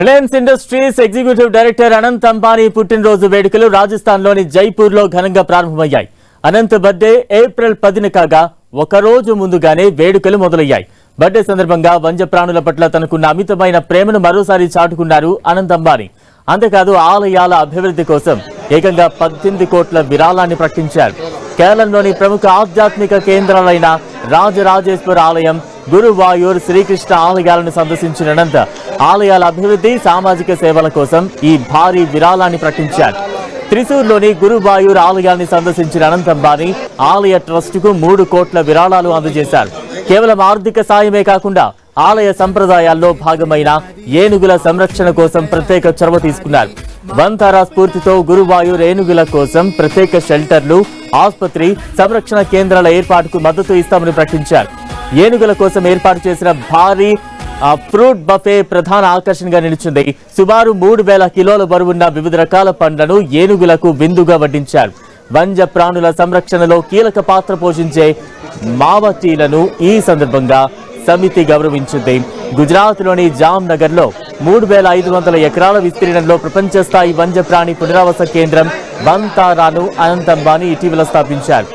Reliance industries executive director Anant Ambani పుట్టినరోజు వేడుకలు రాజస్థాన్లోని జైపూర్లో ఘనంగా ప్రారంభమయ్యాయి. అనంత్ బర్త్డే ఏప్రిల్ 10న కాగా ఒకరోజు ముందుగానే వేడుకలు మొదలయ్యాయి. బర్త్డే సందర్భంగా వన్యప్రాణుల పట్ల తనకున్న అమితమైన ప్రేమను మరోసారి చాటుకున్నారు అనంత్ అంబానీ. అంతేకాదు ఆలయాల అభివృద్ధి కోసం ఏకంగా 18 కోట్ల విరాళాన్ని ప్రకటించారు. కేరళంలోని ప్రముఖ ఆధ్యాత్మిక కేంద్రాలైన రాజరాజేశ్వర ఆలయం, గురువాయూర్, శ్రీకృష్ణ ఆలయాలను సందర్శించిన అనంత్ ఆలయాల అభివృద్ధి, సామాజిక సేవల కోసం ఈ భారీ విరాళాన్ని ప్రకటించారు. త్రిశూర్లోని గురువాయూర్ ఆలయాన్ని సందర్శించిన అనంత్ అంబానీ ఆలయ ట్రస్టుకు 3 కోట్ల విరాళాలు అందజేశారు. కేవలం ఆర్థిక సాయమే కాకుండా ఆలయ సంప్రదాయాల్లో భాగమైన ఏనుగుల సంరక్షణ కోసం ప్రత్యేక చొరవ తీసుకున్నారు. వంతారా స్ఫూర్తితో గురువాయూర్ ఏనుగుల కోసం ప్రత్యేక షెల్టర్లు, ఆసుపత్రి, సంరక్షణ కేంద్రాల ఏర్పాటుకు మద్దతు ఇస్తామని ప్రకటించారు. ఏనుగుల కోసం ఏర్పాటు చేసిన భారీ ఫ్రూట్ బఫే ప్రధాన ఆకర్షణగా నిలిచింది. సుమారు 3000 కిలోల బరువున్న వివిధ రకాల పండ్లను ఏనుగులకు విందుగా వడ్డించారు. వన్య ప్రాణుల సంరక్షణలో కీలక పాత్ర పోషించే మావటీలను ఈ సందర్భంగా సమితి గౌరవించింది. గుజరాత్లోని జామ్నగర్లో 3500 ఎకరాల విస్తీర్ణంలో ప్రపంచ స్థాయి వన్యప్రాణి పునరావాస కేంద్రం వంతారాను అనంత్ అంబానీ ఇటీవల స్థాపించారు.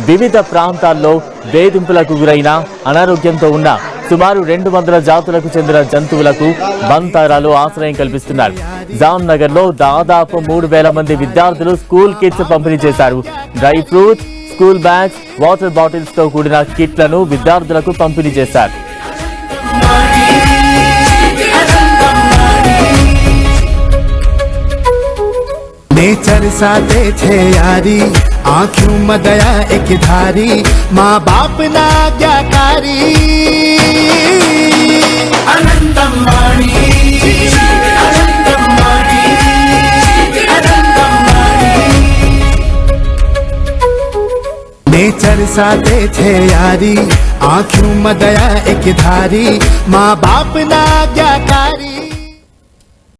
వివిధ ప్రాంతాల్లో వేధింపులకు గురైన, అనారోగ్యంతో ఉన్న సుమారు 200 జాతులకు చెందిన జంతువులకు వంతారాలో ఆశ్రయం కల్పిస్తున్నారు. జామ్నగర్ లో దాదాపు 3000 మంది విద్యార్థులు స్కూల్ కిట్స్ పంపిణీ చేశారు. Dry fruits, school bags, water bottles తో కూడిన కిట్లను విద్యార్థులకు పంపిణీ చేశారు. नेचर साथे छे यारी, आँखों में दया एक धारी, माँ बाप ना आज्ञाकारी। अनंत अंबानी, अनंत अंबानी, अनंत अंबानी। नेचर साथे छे यारी, आँखों में दया एक धारी, माँ बाप ना आज्ञाकारी।